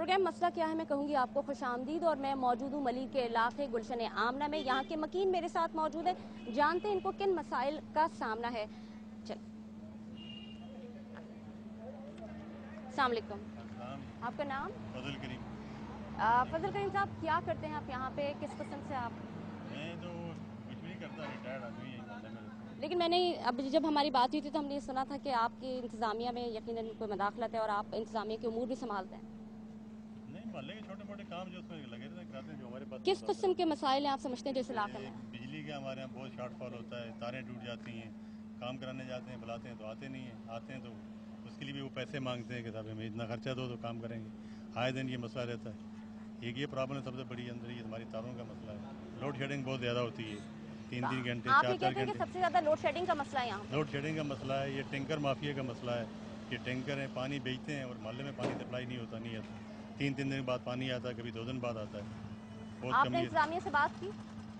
Programme मसला क्या है मैं कहूँगी आपको खुशामदीद। और मैं मौजूद हूँ मलिक के इलाके गुलशन आमना में। यहाँ के मकीन मेरे साथ मौजूद है, जानते हैं इनको किन मसाइल का सामना है। चल अस्सलाम वालेकुम, आपका नाम? फजल करीम। फजल करीम साहब, क्या करते हैं आप यहाँ पे, किस किस्म से आप? मैं तो कुछ भी नहीं करता, रिटायर्ड आदमी है मोहल्ले में। लेकिन मैंने अब जब हमारी बात हुई थी तो हमने सुना था कि आपकी इंतज़ामिया में यकीनन कोई मदाखलत है और आप इंतज़ामिया के उमूर भी संभालते हैं। नहीं, मोहल्ले के छोटे मोटे काम जो उसमें लगे रहते हैं, कराते हैं जो हमारे पास किस होता किस्म है। के मसाइल हैं आप समझते हैं जिस इलाके में? बिजली के हमारे यहाँ बहुत शॉर्टफॉल होता है, तारें टूट जाती हैं, काम कराने जाते हैं, बुलाते हैं तो आते नहीं हैं, आते हैं तो उसके लिए भी वो पैसे मांगते हैं कि साहब हमें इतना खर्चा दो तो काम करेंगे। आए दिन ये मसला रहता है। एक ये प्रॉब्लम सबसे बड़ी अंदर ये हमारी तारों का मसला है। लोड शेडिंग बहुत ज़्यादा होती है, 3-3 घंटे आप ये 4-4 कहते हैं कि घंटे सबसे ज्यादा लोड शेडिंग का मसला है यहाँ? लोड शेडिंग का मसला है, ये टैंकर माफिया का मसला है। ये टैंकर है, पानी बेचते हैं और मोहल्ले में पानी सप्लाई नहीं होता, नहीं आता। 3-3 दिन बाद पानी आता है, कभी 2 दिन बाद आता है, बहुत आपने कमी है। इंतजामिया से बात की?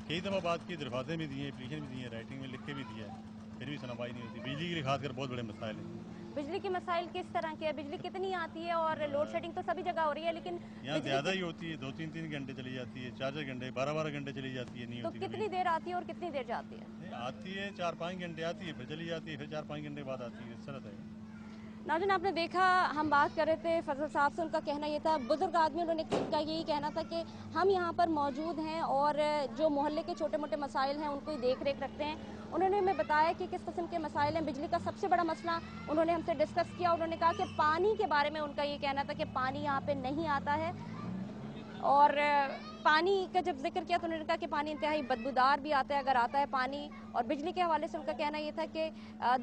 कई दफ़ा बात की, दरख्वास्तें भी दी हैं, एप्लीकेशन भी दी है, राइटिंग में लिख के भी दिया है, फिर भी सुनवाई नहीं होती। बिजली के लिए खासकर बहुत बड़े मसाइल हैं। बिजली के मसाइल किस तरह के है? बिजली कितनी आती है? और लोड शेडिंग तो सभी जगह हो रही है, लेकिन यहाँ ज़्यादा ही होती है, 2-3 घंटे चली जाती है, 4-4 घंटे, 12-12 घंटे चली जाती है, नहीं तो होती कितनी देर आती है और कितनी देर जाती है? नहीं, आती है 4-5 घंटे आती है, फिर चली जाती है, फिर 4-5 घंटे बाद आती है, इस तरह है। नाज़रीन, आपने देखा, हम बात कर रहे थे फजल साहब से, उनका कहना ये था, बुजुर्ग आदमी, उन्होंने उनका यही कहना था कि हम यहाँ पर मौजूद हैं और जो मोहल्ले के छोटे मोटे मसाइल हैं उनको ही देख रेख रखते हैं। उन्होंने हमें बताया कि किस किस्म के मसाइल हैं। बिजली का सबसे बड़ा मसला उन्होंने हमसे डिस्कस किया। उन्होंने कहा कि पानी के बारे में उनका ये कहना था कि पानी यहाँ पे नहीं आता है। और पानी का जब जिक्र किया तो उन्होंने कहा कि पानी इंतहाई बदबूदार भी आता है अगर आता है पानी। और बिजली के हवाले से उनका कहना ये था कि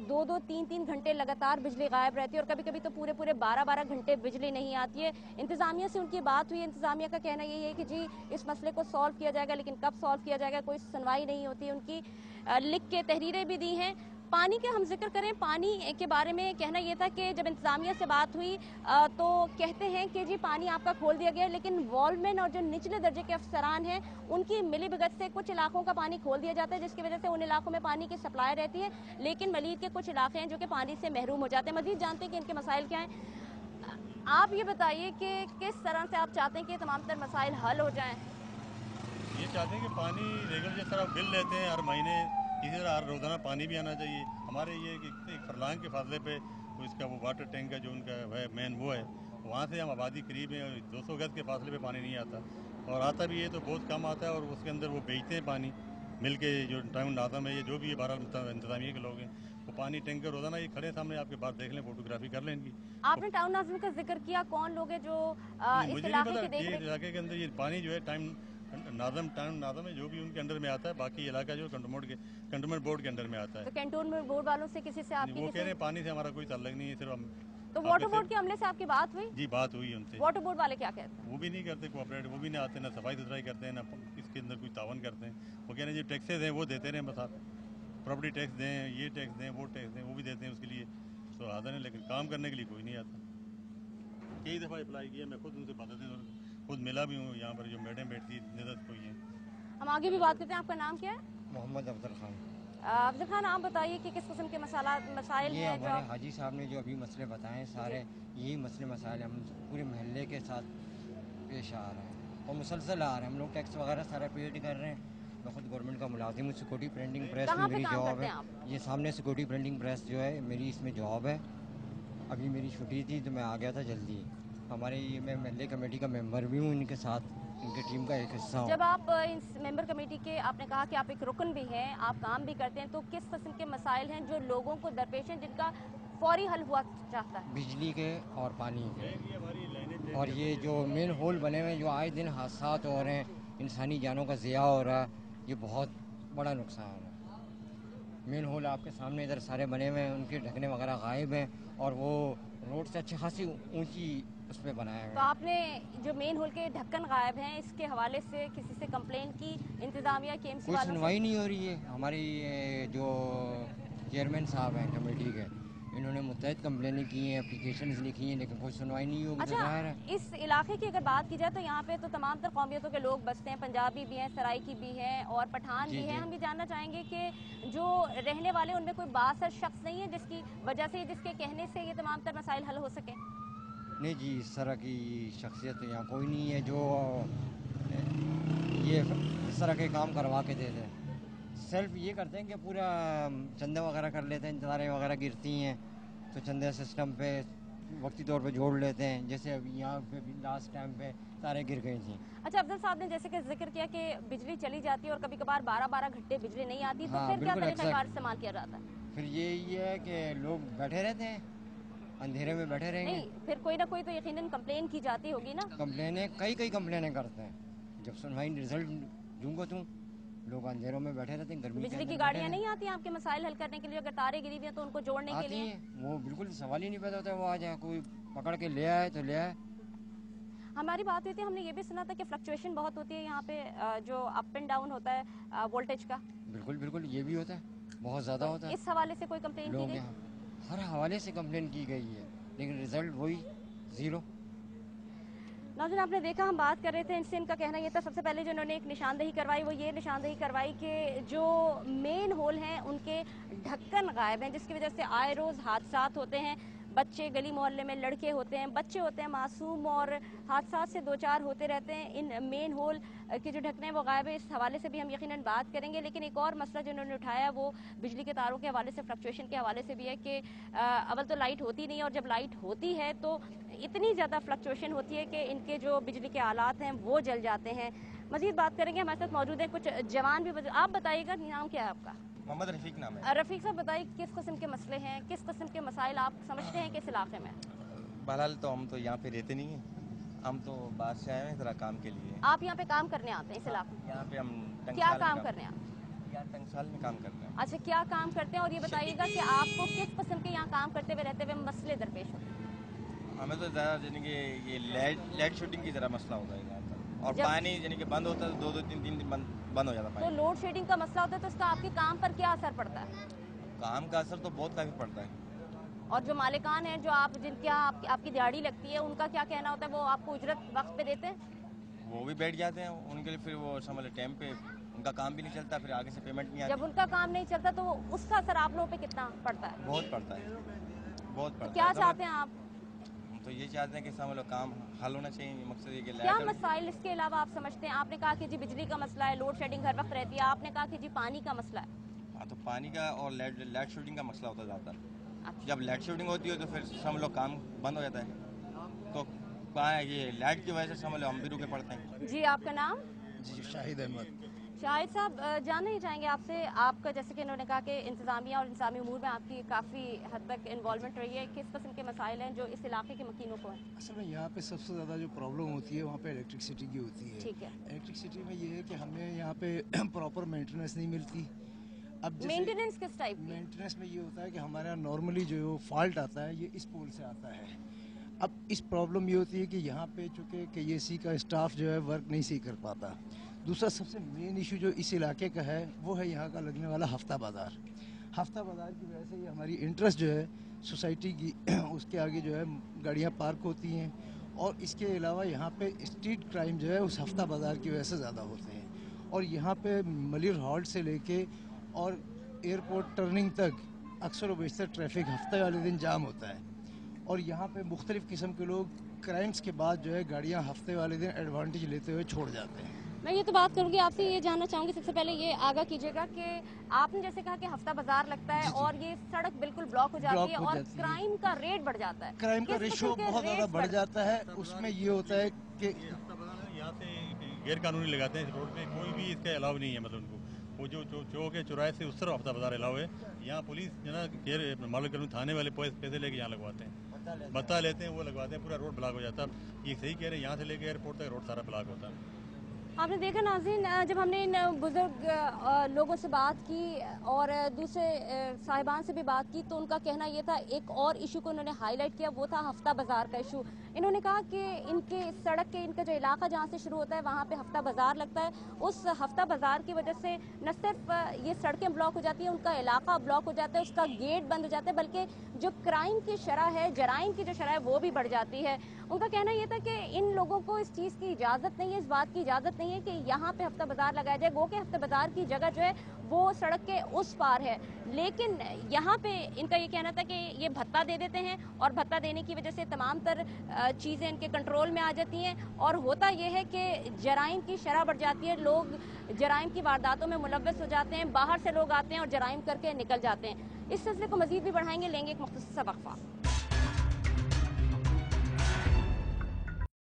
2-2, 3-3 घंटे लगातार बिजली गायब रहती है और कभी कभी तो पूरे पूरे 12-12 घंटे बिजली नहीं आती है। इंतजामिया से उनकी बात हुई, इंतजामिया का कहना यही है कि जी इस मसले को सॉल्व किया जाएगा, लेकिन कब सॉल्व किया जाएगा कोई सुनवाई नहीं होती है उनकी। लिख के तहरीरें भी दी हैं। पानी का हम जिक्र करें, पानी के बारे में कहना यह था कि जब इंतजामिया से बात हुई तो कहते हैं कि जी पानी आपका खोल दिया गया, लेकिन वॉलमैन और जो निचले दर्जे के अफसरान हैं उनकी मिलीभगत से कुछ इलाकों का पानी खोल दिया जाता है, जिसकी वजह से उन इलाकों में पानी की सप्लाई रहती है, लेकिन मलीद के कुछ इलाके हैं जो कि पानी से महरूम हो जाते हैं। मजीद जानते हैं कि इनके मसाइल क्या हैं। आप ये बताइए कि किस तरह से आप चाहते हैं कि तमाम तर मसाइल हल हो जाएं? ये चाहते हैं कि पानी रेगुलर जिस तरह बिल लेते हैं हर महीने, इसी तरह हर रोज़ाना पानी भी आना चाहिए। हमारे ये कि एक फरलांग के फासले पे तो इसका वो वाटर टैंक का जो उनका है मेन वो है, वहाँ से हम आबादी करीब है और 200 गज़ के फासले पे पानी नहीं आता, और आता भी है तो बहुत कम आता है। और उसके अंदर वो बेचते हैं पानी मिल के, जो टाउन नाज़म है, ये जो भी है बहरहाल इंतजामिया के लोग हैं, वो पानी टैंकर रोज़ाना ये खड़े सामने आपके बात देख लें, फोटोग्राफी कर लें इनकी। आपने टाउन नाज़िम का जिक्र किया, कौन लोग हैं जो इस मुझे नहीं इलाके पता, की देख ये रेख? इलाके के अंदर ये पानी जो है टाउन नाज़म है, जो भी उनके अंडर में आता है, बाकी इलाका जो कंटोनमेंट बोर्ड के अंडर में आता है। तो कैंटोनमेंट बोर्ड वालों से किसी से आपकी वो कह रहे हैं पानी से हमारा कोई ताल्लुक नहीं है, सिर्फ हम तो वाटर बोर्ड के अमले से आपकी बात हुई? जी बात हुई उनसे। वाटर बोर्ड वाले क्या कहते हैं? वो भी नहीं करते कोऑपरेट, वो भी नहीं आते, ना सफाई सुथराई करते हैं, ना इसके अंदर कोई तावन करते हैं। वो कह रहे हैं जो टैक्सेज हैं वो देते रहें, बस आप प्रॉपर्टी टैक्स दें, ये टैक्स दें, वो टैक्स दें, वो भी देते हैं, उसके लिए तो आदर है, लेकिन काम करने के लिए कोई नहीं आता। कई दफ़ा अप्लाई किया, मैं खुद उनसे बात और खुद मिला भी हूँ, यहाँ पर जो मैडम बैठती निदत कोई है। हम आगे भी बात करते हैं। आपका नाम क्या है? मोहम्मद अफजल खान। अफजल खान, आप बताइए कि किस किस्म के मसाइल ये हैं जो हमारे हाजी साहब ने जो अभी मसले बताए सारे यही मसले मसाइल हम पूरे महल्ले के साथ पेश आ रहे हैं और मुसलसल आ रहे हैं। हम लोग टैक्स वगैरह सारा पेड कर रहे हैं। मैं खुद गवर्नमेंट का मुलाजिम हूँ, सिक्योरिटी प्रिंटिंग प्रेस में मेरी जॉब है। ये सामने सिक्योरिटी प्रिंटिंग प्रेस जो है मेरी, इसमें जॉब है। अभी मेरी छुट्टी थी तो मैं आ गया था जल्दी। हमारे ये मैं महल्ले कमेटी का मेंबर भी हूँ, इनके साथ इनके टीम का एक हिस्सा हूँ। जब आप इस मेंबर कमेटी के, आपने कहा कि आप एक रुकन भी हैं, आप काम भी करते हैं, तो किस किस्म के मसाइल हैं जो लोगों को दरपेश हैं जिनका फौरी हल हुआ चाहता है? बिजली के और पानी के, और ये जो मेन होल बने हुए हैं, जो आए दिन हादसात हो रहे हैं, इंसानी जानों का ज़िया हो रहा है, ये बहुत बड़ा नुकसान है। मेन होल आपके सामने इधर सारे बने हुए हैं, उनके ढकने वगैरह गायब हैं और वो रोड से अच्छी खासी ऊंची उस पर बनाए हुए हैं। तो आपने जो मेन होल के ढक्कन गायब हैं, इसके हवाले से किसी से कंप्लेन की? इंतजामिया के कोई सुनवाई नहीं हो रही है। हमारी जो चेयरमैन साहब हैं कमेटी के, इन्होंने मुतहद कंप्लेनें की हैं, एप्लीकेशंस लिखी हैं, लेकिन कोई सुनवाई नहीं होगी। अच्छा, इस इलाके की अगर बात की जाए तो यहाँ पे तो तमाम तर कौमियतों के लोग बसते हैं, पंजाबी भी हैं, सराइकी भी हैं और पठान भी हैं। हम भी जानना चाहेंगे कि जो रहने वाले उनमें कोई बासर शख्स नहीं है जिसकी वजह से, जिसके कहने से ये तमाम तर मसाइल हल हो सके? नहीं जी, इस तरह की शख्सियत तो यहाँ कोई नहीं है जो ये इस तरह के काम करवा के दे दे। सेल्फ ये करते हैं कि पूरा चंदा वगैरह कर लेते हैं, तारें वगैरह गिरती हैं तो चंदे सिस्टम पे वक्ती तौर पे जोड़ लेते हैं। जैसे अभी यहाँ पे भी लास्ट टाइम पे तारें गिर गई थी। अच्छा, अफजल साहब ने जैसे कि जिक्र किया कि बिजली चली जाती है और कभी कभार 12-12 घंटे बिजली नहीं आती, तो हाँ, फिर क्या बिल्कुल तरीकाकार इस्तेमाल किया जाता है? फिर ये है कि लोग बैठे रहते हैं, अंधेरे में बैठे रहेंगे। नहीं, फिर कोई ना कोई तो यकीनन कंप्लेन की जाती होगी ना। कंप्लेनें कई कंप्लेनें करते हैं, जब सुनवाई रिजल्ट दूंगा तुम लोग अंधेरों में बैठे रहते हैं। गर्मी बिजली की गाड़ियाँ नहीं आती आपके मसाइल हल करने के लिए? अगर तारे गिरी हुई हैं तो उनको जोड़ने के आती लिए हैं, वो बिल्कुल सवाल ही नहीं पैदा होता है वो आ जाए, कोई पकड़ के ले आए तो ले आए। हमारी बात हुई थी, हमने ये भी सुना था कि फ्लक्चुएशन बहुत होती है यहाँ पे, जो अप एंड डाउन होता है वोल्टेज का। बिल्कुल ये भी होता है, बहुत ज़्यादा होता है। इस हवाले से कोई कंप्लेन की लोग गई? यहाँ हर हवाले से कंप्लेन की गई है, लेकिन रिजल्ट वही ज़ीरो। नाज़रीन, आपने देखा, हम बात कर रहे थे इनसे, इनका कहना ये था सबसे पहले जो इन्होंने एक निशानदेही करवाई वो ये निशानदेही करवाई कि जो मेन होल हैं उनके ढक्कन गायब हैं, जिसकी वजह से आए रोज़ हादसात होते हैं। बच्चे गली मोहल्ले में लड़के होते हैं, बच्चे होते हैं मासूम, और हादसा से दो चार होते रहते हैं। इन मेन होल के जो ढक्कन हैं वो गायब है, इस हवाले से भी हम यकीनन बात करेंगे। लेकिन एक और मसला जो उन्होंने उठाया वो बिजली के तारों के हवाले से, फ्लक्चुएशन के हवाले से भी है कि अव्वल तो लाइट होती नहीं है, और जब लाइट होती है तो इतनी ज़्यादा फ्लक्चुएशन होती है कि इनके जो बिजली के आलात हैं वो जल जाते हैं। मज़ीद बात करेंगे, हमारे साथ मौजूद हैं कुछ जवान भी। आप बताइएगा, नाम क्या है आपका? मोहम्मद रफीक नाम है। रफीक साहब, बताइए किस किस्म के मसले हैं, किस किस्म के मसाइल आप समझते हैं कि इस इलाके में? बहरहाल तो हम तो यहाँ पे रहते नहीं हैं, हम तो बाहर से आए हैं ज़रा काम के लिए। आप यहाँ पे काम करने आते हैं इस इलाके में? यहाँ पे हम क्या काम करने आते हैं? यहाँ टंगसाल में काम करते हैं। अच्छा, क्या काम करते हैं? और ये बताइएगा कि आपको किस किस्म के यहाँ काम करते हुए रहते हुए मसले दरपेश होते हैं? हमें तो ज़्यादा यानी कि ये लाइट शूटिंग की ज़रा मसला होता है ज़्यादातर, और पानी यानी कि बंद होता है, 2-3 दिन बंद हो जाता है तो पानी। लोड शेडिंग का मसला होता है, तो इसका आपके काम पर क्या असर पड़ता है? काम का असर तो बहुत काफ़ी पड़ता है। और जो मालिकान हैं, जो आप जिनके यहाँ आपकी दिहाड़ी लगती है, उनका क्या कहना होता है? वो आपको उजरत वक्त पे देते हैं? वो भी बैठ जाते हैं, उनके लिए फिर वो समझ टाइम पे उनका काम भी नहीं चलता, फिर आगे से पेमेंट नहीं आती। जब उनका काम नहीं चलता तो उसका असर आप लोगों पे कितना पड़ता है? बहुत पड़ता है, बहुत पड़ता है। क्या चाहते हैं आप? हम तो ये चाहते हैं कि समझ लो काम हल होना चाहिए। मकसद ये कि क्या मसाइल इसके अलावा आप समझते हैं? आपने कहा कि जी बिजली का मसला है, लोड शेडिंग हर वक्त रहती है, आपने कहा कि जी पानी का मसला है। हाँ, तो पानी का और लाइट शूटिंग का मसला होता है ज़्यादातर। अच्छा। जब लाइट शूटिंग होती है तो फिर समझ लो काम बंद हो जाता है, तो ये लाइट की वजह से समझ लो हम भी रुके पड़ते हैं। जी, आपका नाम? जी, शाहिद अहमद। शाहिद साहब, जानना ही चाहेंगे आपसे, आपका जैसे कि इन्होंने कहा कि इंतज़ामिया और इंसानी उमूर में आपकी काफ़ी हद तक इन्वॉल्वमेंट रही है, किस किस्म के मसाइल हैं जो इस इलाके के मकीनों को हैं? असल में यहाँ पे सबसे ज़्यादा जो प्रॉब्लम होती है वहाँ पे इलेक्ट्रिसिटी की होती है। ठीक है। इलेक्ट्रिसिटी में ये है कि हमें यहाँ पे प्रॉपर मेंटेनेंस नहीं मिलती। अब मेंटेनेंस किस टाइप की? मेंटेनेंस में ये होता है कि हमारे यहाँ नॉर्मली जो फॉल्ट आता है ये इस पोल से आता है। अब इस प्रॉब्लम ये होती है कि यहाँ पे चूँकि KEC का स्टाफ जो है वर्क नहीं सही कर पाता। दूसरा सबसे मेन इशू जो इस इलाके का है वो है यहाँ का लगने वाला हफ्ता बाज़ार। हफ्ता बाज़ार की वजह से ये हमारी इंटरेस्ट जो है सोसाइटी की उसके आगे जो है गाड़ियाँ पार्क होती हैं, और इसके अलावा यहाँ पे स्ट्रीट क्राइम जो है उस हफ्ता बाज़ार की वजह से ज़्यादा होते हैं। और यहाँ पे मलिर हॉल्ट से लेके और एयरपोर्ट टर्निंग तक अक्सर व बेशतर ट्रैफिक हफ्ते वाले दिन जाम होता है, और यहाँ पे मुख्तलिफ़ किस्म के लोग क्राइम्स के बाद जो है गाड़ियाँ हफ्ते वाले दिन एडवांटेज लेते हुए छोड़ जाते हैं। मैं ये तो बात करूंगी, आपसे ये जानना चाहूंगी, सबसे पहले ये आगाह कीजिएगा कि आपने जैसे कहा कि हफ्ता बाजार लगता है और ये सड़क बिल्कुल ब्लॉक हो जाती है और क्राइम का रेट बढ़ जाता है, क्राइम का रेशो बहुत ज़्यादा बढ़ जाता है। उसमें ये होता है कि यहाँ से गैर कानूनी लगाते हैं, रोड पे कोई भी इसका अलाउ नहीं है, मतलब उनको वो जो चौक है चौराहे से उस तरफ हफ्ता बाजार अलाउ है। यहाँ पुलिस जो ना गैर मालूम कानून थाने वाले पैसे लेके यहाँ लगवाते हैं, बता लेते हैं, वो लगवाते हैं, पूरा रोड ब्लॉक हो जाता है। ये सही कह रहे हैं, यहाँ से लेके एयरपोर्ट तक रोड सारा ब्लॉक होता है। आपने देखा नाज़रीन, जब हमने इन बुजुर्ग लोगों से बात की और दूसरे साहिबान से भी बात की तो उनका कहना ये था, एक और इशू को उन्होंने हाईलाइट किया, वो था हफ्ता बाज़ार का इशू। इन्होंने कहा कि इनके सड़क के इनका जो इलाका जहाँ से शुरू होता है वहाँ पे हफ्ता बाज़ार लगता है। उस हफ्ता बाज़ार की वजह से न सिर्फ ये सड़कें ब्लॉक हो जाती हैं, उनका इलाका ब्लॉक हो जाता है, उसका गेट बंद हो जाता है, बल्कि जो क्राइम की शरह है, जराइम की जो शरह है वो भी बढ़ जाती है। उनका कहना यह था कि इन लोगों को इस चीज़ की इजाज़त नहीं है, इस बात की इजाज़त चाहते हैं कि यहाँ पे हफ्ता बाजार लगाया जाए, गो के हफ्ता बाजार की जगह जो है वो सड़क के उस पार है, लेकिन यहाँ पे इनका ये कहना था कि ये भत्ता दे देते हैं और भत्ता देने की वजह से तमाम तर चीज़ें इनके कंट्रोल में आ जाती हैं और होता ये है कि जराइम की शरह बढ़ जाती है, लोग जराइम की वारदातों में मुलव्वस हो जाते हैं, बाहर से लोग आते हैं और जराइम करके निकल जाते हैं। इस सिलसिले को मजीद भी बढ़ाएंगे, लेंगे एक मुख्तसर सा वक्फा।